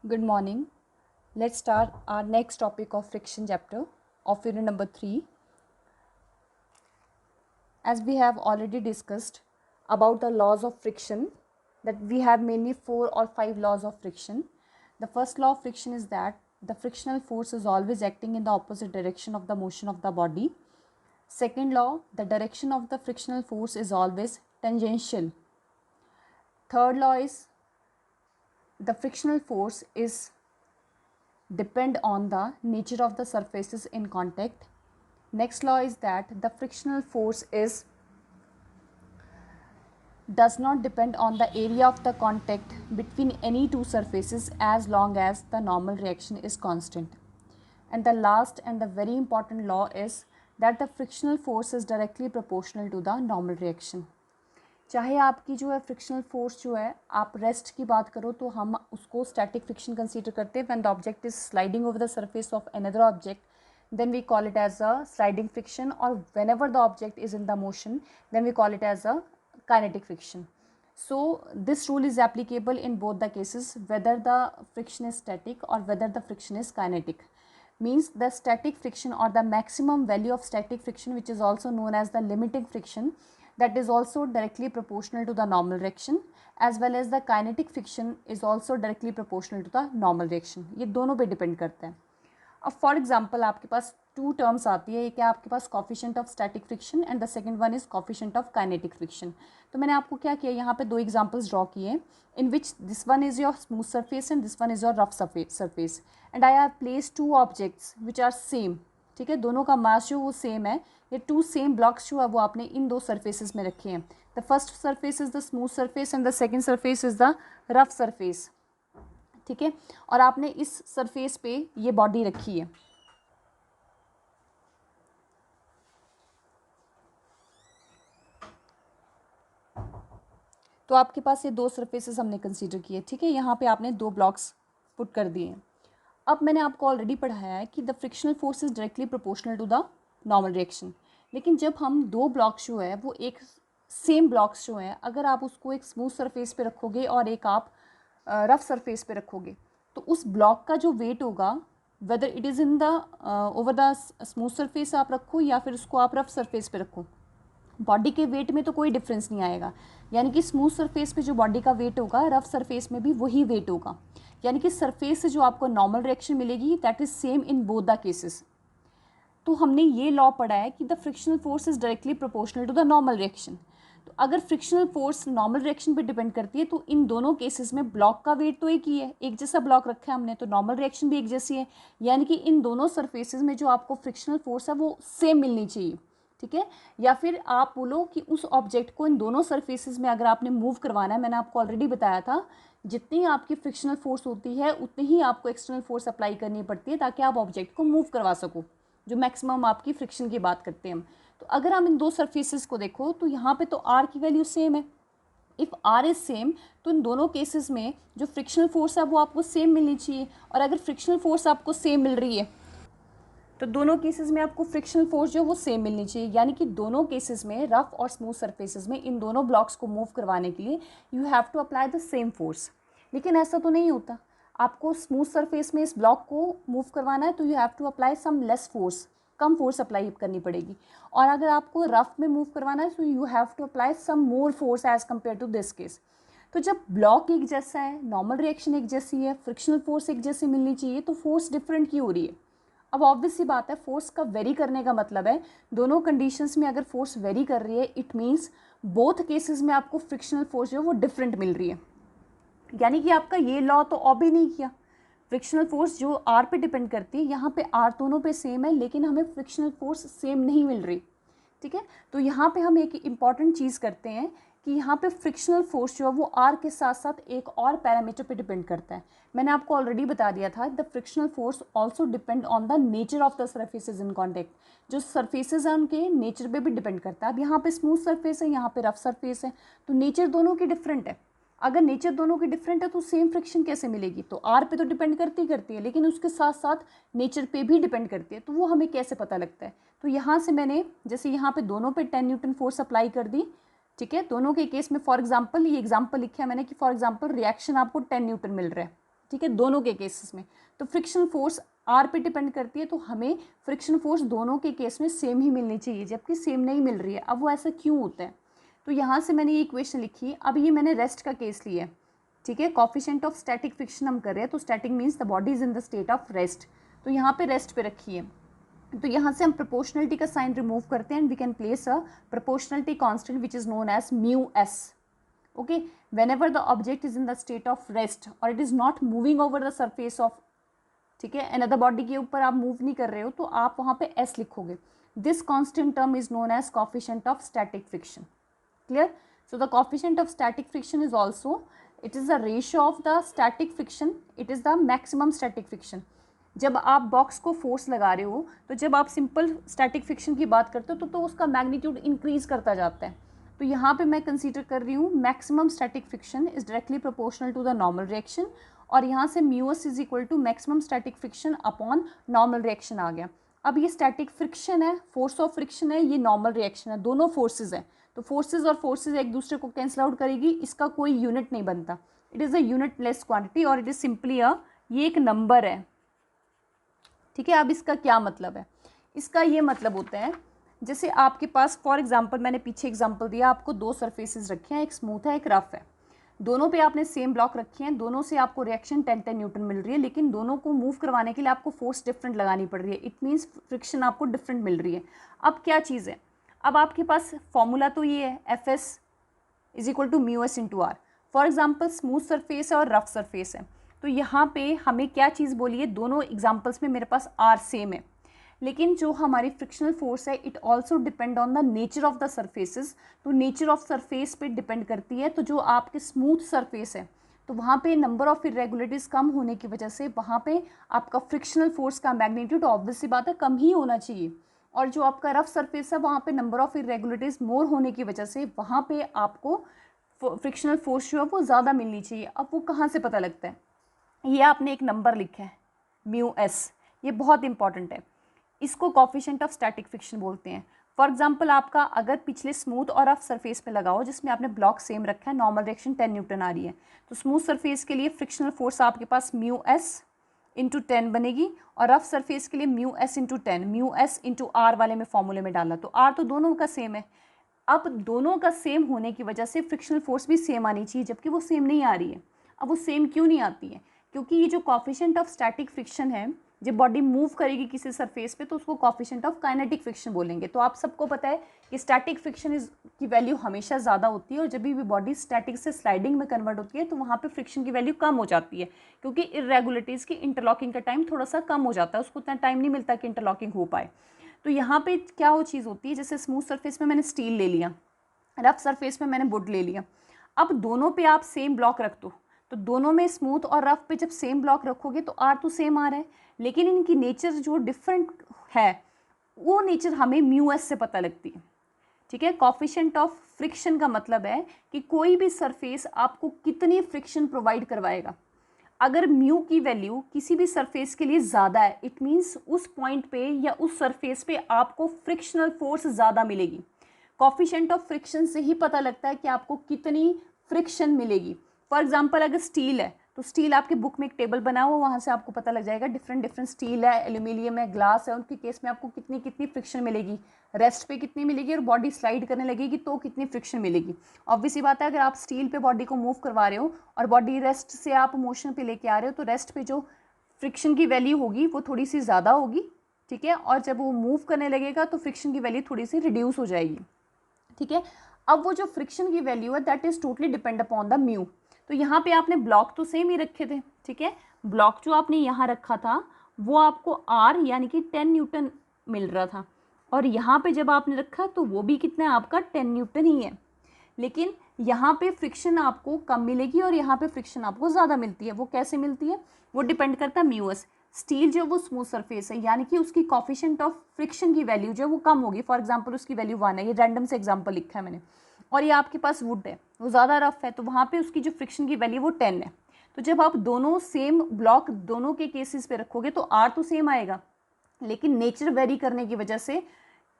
Good morning. Let's start our next topic of friction chapter of unit number 3. As we have already discussed about the laws of friction, that we have mainly 4 or 5 laws of friction. The first law of friction is that the frictional force is always acting in the opposite direction of the motion of the body. Second law, the direction of the frictional force is always tangential. Third law is the frictional force is depend on the nature of the surfaces in contact. Next law is that the frictional force does not depend on the area of the contact between any two surfaces as long as the normal reaction is constant. And the last and the very important law is that the frictional force is directly proportional to the normal reaction. चाहे आपकी जो है frictional force जो है, आप rest की बात करो तो हम उसको स्टैटिक फ्रिक्शन कंसीडर करते हैं. When the object is sliding over the surface of another object, then we call it as a sliding friction, or whenever the object is in the motion, then we call it as a kinetic friction. So this rule is applicable in both the cases, whether the friction is static or whether the friction is kinetic. Means the static friction or the maximum value of static friction, which is also known as the limiting friction, that is also directly proportional to the normal reaction, as well as the kinetic friction is also directly proportional to the normal reaction. ये दोनों पे depend करता है. अब for example आपके पास 2 terms आती है. एक है आपके पास coefficient of static friction and the second one is coefficient of kinetic friction. तो मैंने आपको क्या किया, यहाँ पे 2 एग्जांपल्स ड्रॉ किए in which this one is your smooth surface and this one is your rough surface, and I have place 2 objects which are same. ठीक है, दोनों का मास जो वो सेम है. ये 2 सेम ब्लॉक्स जो है वो आपने इन 2 सरफेसेस में रखे हैं. The first surface is the smooth surface and the second surface is the rough surface. ठीक है, और आपने इस सरफेस पे ये बॉडी रखी है. तो आपके पास ये 2 सरफेसेस हमने कंसीडर किए. ठीक है, यहाँ पे आपने 2 ब्लॉक्स पुट कर दिए हैं. अब मैंने आपको ऑलरेडी पढ़ाया है कि the frictional force is directly proportional to the normal reaction. लेकिन जब हम 2 ब्लॉक्स जो है वो एक सेम ब्लॉक्स जो हैं, अगर आप उसको एक स्मूथ सरफेस पे रखोगे और एक आप रफ सरफेस पे रखोगे, तो उस ब्लॉक का जो वेट होगा, whether it is in the over the smooth surface आप रखो या फिर उसको आप रफ सरफेस पे रखो, बॉडी के वेट में तो कोई डिफरेंस नहीं आएगा. यानी कि स्मूथ सरफेस पे जो बॉडी का वेट होगा, रफ सरफेस में भी वही वेट होगा. यानी कि सरफेस से जो आपको नॉर्मल रिएक्शन मिलेगी that is same in both the cases. तो हमने ये लॉ पढ़ा है कि the frictional force is directly proportional to the normal reaction. तो अगर फ्रिक्शनल फोर्स नॉर्मल रिएक्शन पे डिपेंड करती है तो इन दोनों केसेस में ब्लॉक का वेट तो एक ही है, एक जैसा ब्लॉक रखा है हमने, तो नॉर्मल रिएक्शन भी एक जैसी है. यानी कि इन दोनों सरफेसेस में जो आपको फ्रिक्शनल फोर्स है वो सेम मिलनी चाहिए. ठीक है, या फिर आप बोलो कि उस ऑब्जेक्ट को इन दोनों सरफेसेस में अगर आपने मूव करवाना है, मैंने आपको ऑलरेडी बताया था, जितनी आपकी फ्रिक्शनल फोर्स होती है उतनी ही आपको एक्सटर्नल फोर्स अप्लाई करनी पड़ती है ताकि आप ऑब्जेक्ट को मूव करवा सको, जो मैक्सिमम आपकी फ्रिक्शन की बात करते हैं हम. तो अगर हम इन 2 सरफेसेस को देखो तो यहाँ पे तो आर की वैल्यू सेम है. इफ़ आर इज सेम तो इन दोनों केसेस में जो फ्रिक्शनल फोर्स है वो आपको सेम मिलनी चाहिए. और अगर फ्रिक्शनल फोर्स आपको सेम मिल रही है तो दोनों केसेस में आपको फ्रिक्शनल फोर्स जो वो सेम मिलनी चाहिए. यानी कि दोनों केसेस में, रफ और स्मूथ सरफेसेस में, इन दोनों ब्लॉक्स को मूव करवाने के लिए you have to apply the same force. लेकिन ऐसा तो नहीं होता. आपको स्मूथ सरफेस में इस ब्लॉक को मूव करवाना है तो you have to apply some less force, कम फोर्स अप्लाई करनी पड़ेगी. और अगर आपको रफ में मूव करवाना है तो you have to apply some more force as compare to this case. तो जब ब्लॉक एक जैसा है, नॉर्मल रिएक्शन एक जैसी है, फ्रिक्शनल फोर्स एक जैसी मिलनी चाहिए, तो फोर्स डिफरेंट क्यों हो रही है? अब ऑब्वियस सी बात है, फोर्स का वेरी करने का मतलब है दोनों कंडीशंस में अगर फोर्स वेरी कर रही है इट मीन्स बोथ केसेस में आपको फ्रिक्शनल फोर्स जो है वो डिफरेंट मिल रही है. यानी कि आपका ये लॉ तो ऑब ही नहीं किया. फ्रिक्शनल फोर्स जो आर पे डिपेंड करती है, यहाँ पे आर दोनों पे सेम है लेकिन हमें फ्रिक्शनल फोर्स सेम नहीं मिल रही. ठीक है, तो यहाँ पे हम एक इम्पॉर्टेंट चीज़ करते हैं कि यहाँ पे फ्रिक्शनल फोर्स जो है वो आर के साथ साथ एक और पैरामीटर पे डिपेंड करता है. मैंने आपको ऑलरेडी बता दिया था, the frictional force also depend on the nature of the surfaces in contact. जो सरफेसेज हैं उनके नेचर पे भी डिपेंड करता है. अब यहाँ पे स्मूथ सरफेस है, यहाँ पे रफ सरफेस है, तो नेचर दोनों की डिफरेंट है. अगर नेचर दोनों की डिफरेंट है तो सेम फ्रिक्शन कैसे मिलेगी? तो आर पे तो डिपेंड करती है लेकिन उसके साथ साथ नेचर पे भी डिपेंड करती है. तो वो हमें कैसे पता लगता है? तो यहाँ से मैंने जैसे यहाँ पे दोनों पे 10 न्यूटन फोर्स अप्लाई कर दी. ठीक है, दोनों के केस में फॉर एग्जांपल ये एग्जांपल लिखा है मैंने कि फॉर एग्जांपल रिएक्शन आपको 10 न्यूटन मिल रहा है. ठीक है, दोनों के केसेस में। तो फ्रिक्शनल फोर्स आर पे डिपेंड करती है, तो हमें फ्रिक्शनल फोर्स दोनों के केस में सेम ही मिलनी चाहिए, जबकि सेम नहीं मिल रही है। अब वो ऐसा क्यों होता है? तो यहाँ से मैंने ये इक्वेशन लिखी। अब ये मैंने रेस्ट का केस लिया है, ठीक है। कोफिशिएंट ऑफ स्टैटिक फ्रिक्शन हम कर रहे हैं, तो static means the body is in the state of rest, तो यहाँ पे रेस्ट पे रखी है। तो यहाँ से हम प्रोपोर्शनलिटी का साइन रिमूव करते हैं and we can place a proportionality constant which is known as mu s. Okay, whenever the object is in the state of rest or it is not moving over the surface of, ठीक है, another body के ऊपर आप move नहीं कर रहे हो, तो आप वहाँ पे s लिखोगे। this constant term is known as coefficient of static friction. clear? so the coefficient of static friction is also, it is the ratio of the static friction, it is the maximum static friction. जब आप box को force लगा रहे हो, तो जब आप simple static friction की बात करते हो तो उसका मैग्नीट्यूड इंक्रीज करता जाता है। तो यहाँ पे मैं कंसीडर कर रही हूँ maximum static friction is directly proportional to the normal reaction, और यहाँ से mu s is equal to maximum static friction upon normal reaction आ गया। अब ये स्टैटिक फ्रिक्शन है, फोर्स ऑफ फ्रिक्शन है, ये नॉर्मल रिएक्शन है, दोनों फोर्सेज है। तो फोर्सेज और फोर्सेज एक दूसरे को कैंसिल आउट करेगी, इसका कोई यूनिट नहीं बनता। It is a unit less quantity और इट इज़ सिंपली ये एक नंबर है, ठीक है। अब इसका क्या मतलब है? इसका ये मतलब होता है, जैसे आपके पास फॉर एग्जांपल, मैंने पीछे एग्जांपल दिया, आपको दो सरफेसेस रखे हैं, एक स्मूथ है एक रफ है, दोनों पे आपने सेम ब्लॉक रखे हैं, दोनों से आपको रिएक्शन 10-10 न्यूटन मिल रही है, लेकिन दोनों को मूव करवाने के लिए आपको फोर्स डिफरेंट लगानी पड़ रही है। इट मीन्स फ्रिक्शन आपको डिफरेंट मिल रही है। अब क्या चीज़ है, अब आपके पास फॉर्मूला तो ये है, f S is equal to mu s into are. For example smooth surface है और रफ सरफेस है, तो यहाँ पे हमें क्या चीज़ बोली है, दोनों एग्जाम्पल्स में मेरे पास आर सेम है, लेकिन जो हमारी फ्रिक्शनल फोर्स है it also depend on the nature of the surfaces. तो नेचर ऑफ सरफेस पे डिपेंड करती है। तो जो आपके स्मूथ सरफेस है, तो वहाँ पे नंबर ऑफ इरेगुलरिटीज़ कम होने की वजह से वहाँ पे आपका फ्रिक्शनल फोर्स का मैग्नीट्यूड ऑब्वियस सी बात है कम ही होना चाहिए। और जो आपका रफ सरफेस है, वहाँ पे नंबर ऑफ इरेगुलरिटीज़ मोर होने की वजह से वहाँ पे आपको फ्रिक्शनल फोर्स जो है वो ज़्यादा मिलनी चाहिए। अब वो कहाँ से पता लगता है? ये आपने एक नंबर लिखा है म्यू एस, ये बहुत इंपॉर्टेंट है, इसको कोफिशिएंट ऑफ स्टैटिक फ्रिक्शन बोलते हैं। फॉर एग्जांपल आपका अगर पिछले स्मूथ और रफ सरफेस पे लगाओ जिसमें आपने ब्लॉक सेम रखा है, नॉर्मल रिएक्शन 10 न्यूटन आ रही है, तो स्मूथ सरफेस के लिए फ्रिक्शनल फोर्स आपके पास म्यू एस इंटू 10 बनेगी, और रफ सरफेस के लिए mu s into 10, mu s into r वाले में फॉर्मूले में डाला, तो आर तो दोनों का सेम है। अब दोनों का सेम होने की वजह से फ्रिक्शनल फोर्स भी सेम आनी चाहिए, जबकि वो सेम नहीं आ रही है। अब वो सेम क्यों नहीं आती है? क्योंकि ये जो कोफिशिएंट ऑफ स्टैटिक फ्रिक्शन है, जब बॉडी मूव करेगी किसी सरफेस पे तो उसको कोफिशिएंट ऑफ काइनेटिक फ्रिक्शन बोलेंगे। तो आप सबको पता है कि स्टैटिक फ्रिक्शन की वैल्यू हमेशा ज़्यादा होती है, और जब भी बॉडी स्टैटिक से स्लाइडिंग में कन्वर्ट होती है तो वहाँ पे फ्रिक्शन की वैल्यू कम हो जाती है, क्योंकि इरेगुलरिटीज़ की इंटरलॉकिंग का टाइम थोड़ा सा कम हो जाता है, उसको उतना टाइम नहीं मिलता कि इंटरलॉकिंग हो पाए। तो यहाँ पर क्या वो चीज़ होती है, जैसे स्मूथ सरफेस में मैंने स्टील ले लिया, रफ सरफेस में मैंने वुड ले लिया। अब दोनों पे आप सेम ब्लॉक रख दो, तो दोनों में स्मूथ और रफ पे जब सेम ब्लॉक रखोगे तो आर तो सेम आ रहा है, लेकिन इनकी नेचर जो डिफरेंट है वो नेचर हमें म्यू एस से पता लगती है, ठीक है। कोफिशिएंट ऑफ फ्रिक्शन का मतलब है कि कोई भी सरफेस आपको कितनी फ्रिक्शन प्रोवाइड करवाएगा। अगर म्यू की वैल्यू किसी भी सरफेस के लिए ज़्यादा है, इट मीन्स उस पॉइंट पे या उस सरफेस पे आपको फ्रिक्शनल फोर्स ज़्यादा मिलेगी। कोफिशिएंट ऑफ फ्रिक्शन से ही पता लगता है कि आपको कितनी फ्रिक्शन मिलेगी। फॉर एग्जाम्पल अगर स्टील है, तो स्टील आपके बुक में एक टेबल बना हुआ, वहाँ से आपको पता लग जाएगा डिफरेंट स्टील है, एल्यूमिनियम है, ग्लास है, उनके केस में आपको कितनी फ्रिक्शन मिलेगी, रेस्ट पे कितनी मिलेगी, और बॉडी स्लाइड करने लगेगी तो कितनी फ्रिक्शन मिलेगी। ऑब्वियसली बात है, अगर आप स्टील पे बॉडी को मूव करवा रहे हो और बॉडी रेस्ट से आप मोशन पे लेके आ रहे हो, तो रेस्ट पे जो फ्रिक्शन की वैल्यू होगी वो थोड़ी सी ज़्यादा होगी, ठीक है, और जब वो मूव करने लगेगा तो फ्रिक्शन की वैल्यू थोड़ी सी रिड्यूस हो जाएगी, ठीक है। अब वो जो फ्रिक्शन की वैल्यू है that is totally depend upon the mu. तो यहाँ पे आपने ब्लॉक तो सेम ही रखे थे, ठीक है, ब्लॉक जो आपने यहाँ रखा था वो आपको आर यानी कि 10 न्यूटन मिल रहा था, और यहाँ पे जब आपने रखा तो वो भी कितना है आपका 10 न्यूटन ही है, लेकिन यहाँ पे फ्रिक्शन आपको कम मिलेगी और यहाँ पे फ्रिक्शन आपको ज़्यादा मिलती है। वो कैसे मिलती है? वो डिपेंड करता है म्यू एस। स्टील जो वो स्मूथ सरफेस है, यानी कि उसकी कोफिशिएंट ऑफ फ्रिक्शन की वैल्यू जो है वो कम होगी। फॉर एग्जांपल उसकी वैल्यू 1 है, ये रैंडम से एग्जांपल लिखा है मैंने, और ये आपके पास वुड है, वो ज़्यादा रफ है, तो वहाँ पे उसकी जो फ्रिक्शन की वैल्यू वो 10 है। तो जब आप दोनों सेम ब्लॉक दोनों के केसेस पे रखोगे तो आर तो सेम आएगा, लेकिन नेचर वेरी करने की वजह से,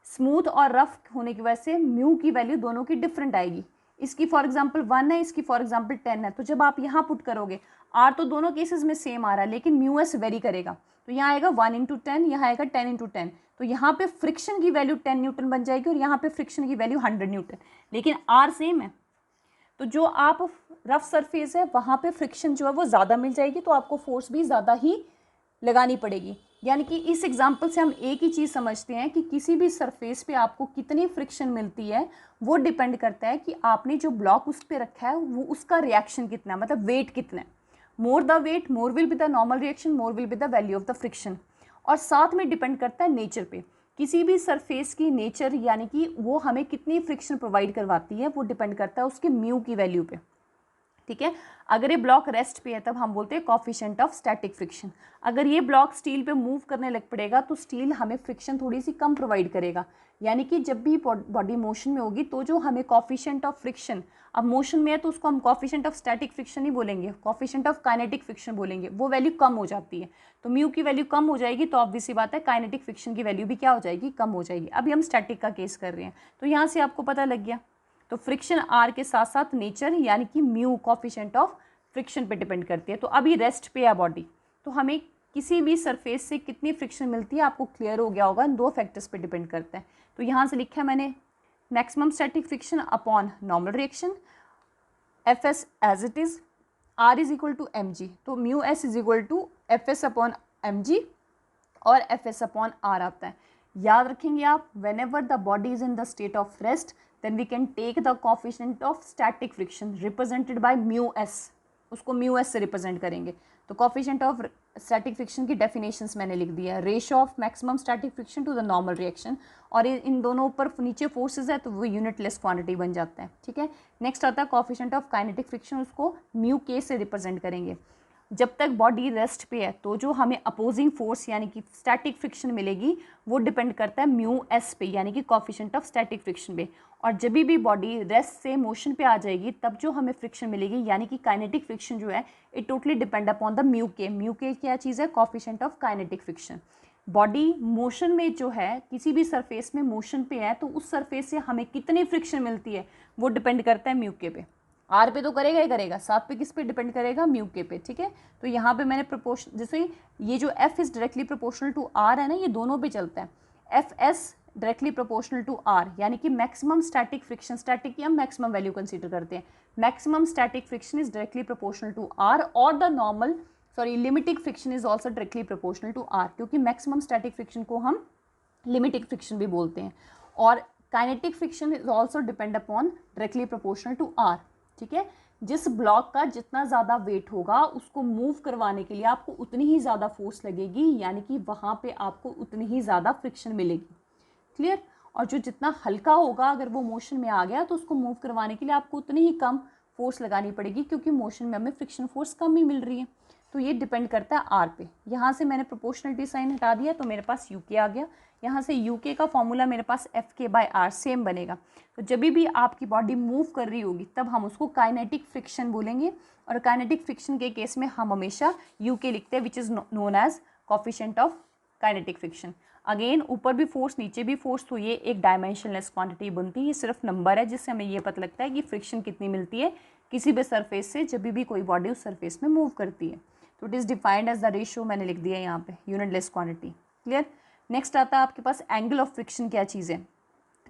स्मूथ और रफ होने की वजह से म्यू की वैल्यू दोनों की डिफरेंट आएगी। इसकी फॉर एग्जांपल 1 है, इसकी फॉर एग्जांपल 10 है, तो जब आप यहाँ पुट करोगे आर तो दोनों केसेस में सेम आ रहा है, लेकिन म्यू एस वेरी करेगा। तो यहाँ आएगा 1/10, यहाँ आएगा 10/10। तो यहाँ पे फ्रिक्शन की वैल्यू 10 न्यूटन बन जाएगी और यहाँ पे फ्रिक्शन की वैल्यू 100 न्यूटन, लेकिन आर सेम है। तो जो आप रफ सरफेस है वहाँ पे फ्रिक्शन जो है वो ज़्यादा मिल जाएगी, तो आपको फोर्स भी ज़्यादा ही लगानी पड़ेगी। यानी कि इस एग्जाम्पल से हम एक ही चीज़ समझते हैं कि किसी भी सरफेस पे आपको कितनी फ्रिक्शन मिलती है वो डिपेंड करता है कि आपने जो ब्लॉक उस पर रखा है वो उसका रिएक्शन कितना है, मतलब वेट कितना है। More the weight more will be the normal reaction, more will be the value of the friction. और साथ में डिपेंड करता है नेचर पे, किसी भी सरफेस की नेचर यानी कि वो हमें कितनी फ्रिक्शन प्रोवाइड करवाती है वो डिपेंड करता है उसके म्यू की वैल्यू पे। ठीक है, अगर ये ब्लॉक रेस्ट पे है तब हम बोलते हैं कोफिशिएंट ऑफ स्टैटिक फ्रिक्शन। अगर ये ब्लॉक स्टील पे मूव करने लग पड़ेगा तो स्टील हमें फ्रिक्शन थोड़ी सी कम प्रोवाइड करेगा। यानी कि जब भी बॉडी मोशन में होगी तो जो हमें कोफिशिएंट ऑफ फ्रिक्शन, अब मोशन में है तो उसको हम कोफिशिएंट ऑफ स्टैटिक फ्रिक्शन ही बोलेंगे, कोफिशिएंट ऑफ काइनेटिक फ्रिक्शन बोलेंगे, वो वैल्यू कम हो जाती है। तो म्यू की वैल्यू कम हो जाएगी तो ऑब्वियस सी बात है काइनेटिक फ्रिक्शन की वैल्यू भी क्या हो जाएगी, कम हो जाएगी। अभी हम स्टैटिक का केस कर रहे हैं, तो यहाँ से आपको पता लग गया। तो फ्रिक्शन आर के साथ साथ नेचर यानी कि म्यू कोफिशिएंट ऑफ फ्रिक्शन पे डिपेंड करती है। तो अभी रेस्ट पे है बॉडी, तो हमें किसी भी सरफेस से कितनी फ्रिक्शन मिलती है आपको क्लियर हो गया होगा, इन दो फैक्टर्स पे डिपेंड करता है। तो यहाँ से लिखा है मैंने maximum static friction upon normal reaction, f s as it is, R is equal to m g. तो mu s is equal to f s upon m g और एफ एस अपॉन आर आता है। याद रखेंगे आप, when ever the body is in the state of rest then we can take the coefficient of static friction represented by mu s, उसको mu s से represent करेंगे। तो coefficient of static friction की डेफिनेशंस मैंने लिख दिया है, ratio of maximum static friction to the normal reaction, और इन दोनों ऊपर नीचे फोर्सेस है तो वो यूनिटलेस क्वांटिटी बन जाता है। ठीक है, नेक्स्ट आता है coefficient ऑफ काइनेटिक फ्रिक्शन, उसको mu k से रिप्रेजेंट करेंगे। जब तक बॉडी रेस्ट पे है तो जो हमें अपोजिंग फोर्स यानी कि स्टैटिक फ्रिक्शन मिलेगी वो डिपेंड करता है म्यू एस पे यानी कि कोफिशिएंट ऑफ स्टैटिक फ्रिक्शन पे। और जब भी बॉडी रेस्ट से मोशन पे आ जाएगी तब जो हमें फ्रिक्शन मिलेगी यानी कि काइनेटिक फ्रिक्शन जो है it totally depend upon the mu के। म्यू के क्या चीज़ है, coefficient of kinetic friction. Body motion में जो है किसी भी सरफेस में मोशन पे है तो उस सरफेस से हमें कितनी फ्रिक्शन मिलती है वो डिपेंड करता है म्यू के पे। आर पे तो करेगा ही करेगा, साथ पे किस पे डिपेंड करेगा, म्यू के पे। ठीक है, तो यहाँ पे मैंने प्रोपोर्शन, जैसे ये जो f is directly proportional to r है ना, ये दोनों पे चलता है। F s directly proportional to r यानी कि मैक्सिमम स्टैटिक फ्रिक्शन, स्टैटिक की हम मैक्सिमम वैल्यू कंसीडर करते हैं, maximum static friction is directly proportional to R और the normal limiting friction is also directly proportional to R, क्योंकि maximum static friction को हम लिमिटिंग फ्रिक्शन भी बोलते हैं। और kinetic friction is also depend upon directly proportional to R. ठीक है, जिस ब्लॉक का जितना ज़्यादा वेट होगा उसको मूव करवाने के लिए आपको उतनी ही ज़्यादा फोर्स लगेगी, यानी कि वहाँ पे आपको उतनी ही ज़्यादा फ्रिक्शन मिलेगी। क्लियर, और जो जितना हल्का होगा अगर वो मोशन में आ गया तो उसको मूव करवाने के लिए आपको उतनी ही कम फोर्स लगानी पड़ेगी, क्योंकि मोशन में हमें फ्रिक्शन फोर्स कम ही मिल रही है। तो ये डिपेंड करता है आर पे। यहाँ से मैंने प्रोपोर्शनलिटी साइन हटा दिया तो मेरे पास यूके आ गया। यहाँ से यूके का फॉर्मूला मेरे पास एफ के बाय आर सेम बनेगा। तो जब भी आपकी बॉडी मूव कर रही होगी तब हम उसको काइनेटिक फ्रिक्शन बोलेंगे, और काइनेटिक फ्रिक्शन के केस में हम हमेशा यूके लिखते हैं which is known as coefficient of kinetic friction. Again ऊपर भी फोर्स नीचे भी फोर्स, तो ये एक डायमेंशनलेस क्वांटिटी बनती है, ये सिर्फ नंबर है जिससे हमें ये पता लगता है कि फ्रिक्शन कितनी मिलती है किसी भी सरफेस से जब भी कोई बॉडी उस सरफेस में मूव करती है। तो it is defined as the ratio, मैंने लिख दिया यहाँ पे यूनिटलेस क्वांटिटी। क्लियर, नेक्स्ट आता है आपके पास एंगल ऑफ फ्रिक्शन क्या चीज़ है।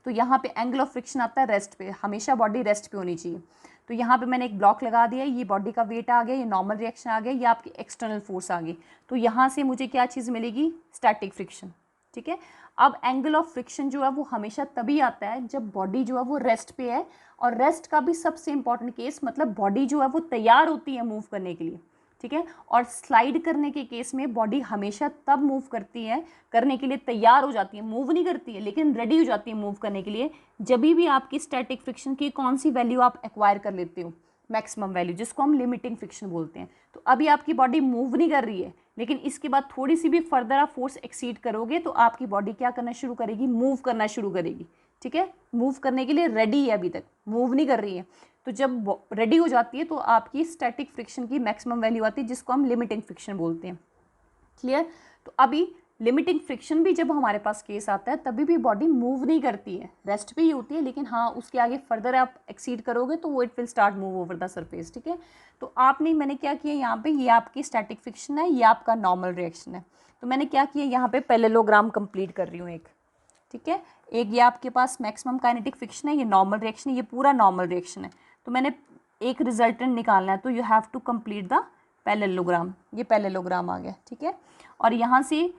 तो यहाँ पे एंगल ऑफ फ्रिक्शन आता है रेस्ट पे, हमेशा बॉडी रेस्ट पे होनी चाहिए। तो यहाँ पे मैंने एक ब्लॉक लगा दिया, ये बॉडी का वेट आ गया, ये नॉर्मल रिएक्शन आ गया, ये आपकी एक्सटर्नल फोर्स आ गई। तो यहाँ से मुझे क्या चीज़ मिलेगी, स्टैटिक फ्रिक्शन। ठीक है, अब एंगल ऑफ फ्रिक्शन जो है वो हमेशा तभी आता है जब बॉडी जो है वो रेस्ट पे है, और रेस्ट का भी सबसे इंपॉर्टेंट केस मतलब बॉडी जो है वो तैयार होती है मूव करने के लिए। ठीक है, और स्लाइड करने के केस में बॉडी हमेशा तब मूव करती है, करने के लिए तैयार हो जाती है, मूव नहीं करती है लेकिन रेडी हो जाती है मूव करने के लिए, जब भी आपकी स्टैटिक फ्रिक्शन की कौन सी वैल्यू आप एक्वायर कर लेते हो, मैक्सिमम वैल्यू, जिसको हम लिमिटिंग फ्रिक्शन बोलते हैं। तो अभी आपकी बॉडी मूव नहीं कर रही है, लेकिन इसके बाद थोड़ी सी भी फर्दर आप फोर्स एक्सीड करोगे तो आपकी बॉडी क्या करना शुरू करेगी, मूव करना शुरू करेगी। ठीक है, मूव करने के लिए रेडी है, अभी तक मूव नहीं कर रही है। तो जब रेडी हो जाती है तो आपकी स्टैटिक फ्रिक्शन की मैक्सिमम वैल्यू आती है जिसको हम लिमिटिंग फ्रिक्शन बोलते हैं। क्लियर, तो अभी लिमिटिंग फ्रिक्शन भी जब हमारे पास केस आता है तभी भी बॉडी मूव नहीं करती है, रेस्ट पे ही होती है, लेकिन हाँ उसके आगे फर्दर आप एक्सीड करोगे तो वो it will start move over the surface, ठीक है। तो आपने मैंने क्या किया यहाँ पे, ये आपकी स्टैटिक फ्रिक्शन है, ये आपका नॉर्मल रिएक्शन है। तो मैंने क्या किया यहाँ पे पैरेललोग्राम कंप्लीट कर रही हूँ एक, ठीक है। एक ये आपके पास मैक्सिमम काइनेटिक फ्रिक्शन है, ये नॉर्मल रिएक्शन है, ये पूरा नॉर्मल रिएक्शन है। तो मैंने एक रिजल्टेंट निकालना है, तो you have to complete the parallelogram, ये पैरेललोग्राम आ गया, ठीक है। और यहाँ से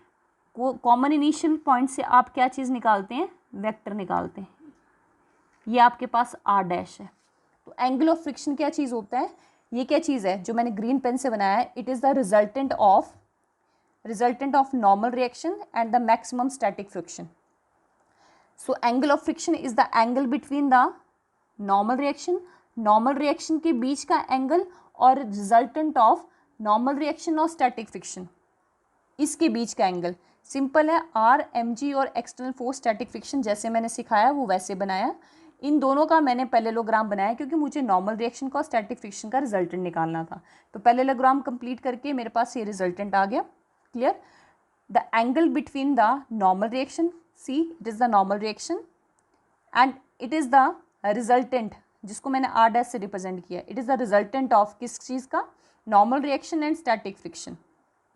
वो कॉमन इनिशियल पॉइंट से आप क्या चीज़ निकालते हैं, वेक्टर निकालते हैं। ये आपके पास आर डैश है। तो एंगल ऑफ फ्रिक्शन क्या चीज़ होता है, ये क्या चीज़ है जो मैंने ग्रीन पेन से बनाया है, it is the resultant of normal reaction and the maximum static friction. So angle of friction is the angle between the normal reaction के बीच का एंगल और रिजल्टेंट ऑफ नॉर्मल रिएक्शन और स्टैटिक फ्रिक्शन, इसके बीच का angle. Simple है, R M g और external force static friction जैसे मैंने सिखाया वो वैसे बनाया। इन दोनों का मैंने पैरेललोग्राम बनाया क्योंकि मुझे नॉर्मल रिएक्शन का और स्टैटिक फ्रिक्शन का रिजल्टेंट निकालना था। तो पैरेललोग्राम कंप्लीट करके मेरे पास ये रिजल्टेंट आ गया। Clear. The angle between the normal reaction, see it is the normal reaction and it is the resultant, जिसको मैंने आर डैश से रिप्रेजेंट किया, it is the resultant of किस चीज़ का, normal reaction and static friction,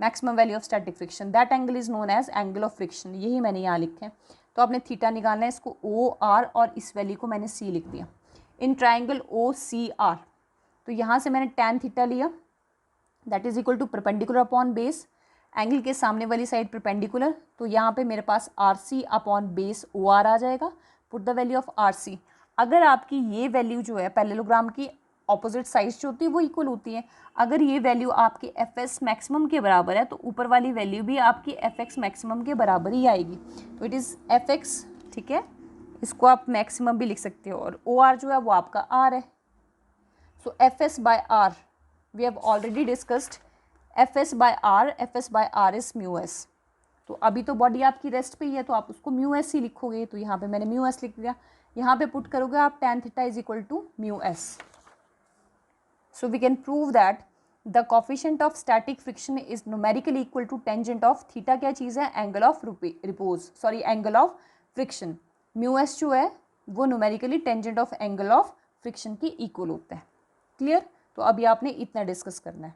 maximum value of static friction, that angle is known as angle of friction. यही मैंने यहाँ लिखे हैं। तो आपने थीटा निकालना है, इसको ओ आर और इस वैल्यू को मैंने सी लिख दिया। In triangle O C R, तो यहाँ से मैंने tan थीटा लिया, that is equal to perpendicular upon base, angle के सामने वाली साइड परपेंडिकुलर, तो यहाँ पे मेरे पास R C upon base O R आ जाएगा। Put the value of R C. अगर आपकी ये वैल्यू जो है पैरेललोग्राम की ऑपोजिट साइड्स जो होती है वो इक्वल होती है, अगर ये वैल्यू आपकी एफ एस मैक्सिमम के बराबर है तो ऊपर वाली वैल्यू भी आपकी एफ एक्स मैक्सिमम के बराबर ही आएगी। तो इट इज़ एफ एक्स, ठीक है, इसको आप मैक्सिमम भी लिख सकते हो, और ओ आर जो है वो आपका आर है। So f s by R we have already discussed, f s by R is mu s. तो अभी तो बॉडी आपकी रेस्ट पे ही है तो आप उसको म्यू एस ही लिखोगे, तो यहाँ पे मैंने म्यू एस लिख दिया। यहाँ पे पुट करोगे आप tan theta is equal to mu s. So we can prove that the coefficient of static friction is numerically equal to tangent of theta, क्या चीज़ है, angle of repose, sorry angle of friction। mu s जो है वो numerically tangent of angle of friction की equal होता है। Clear. तो अभी आपने इतना डिस्कस करना है।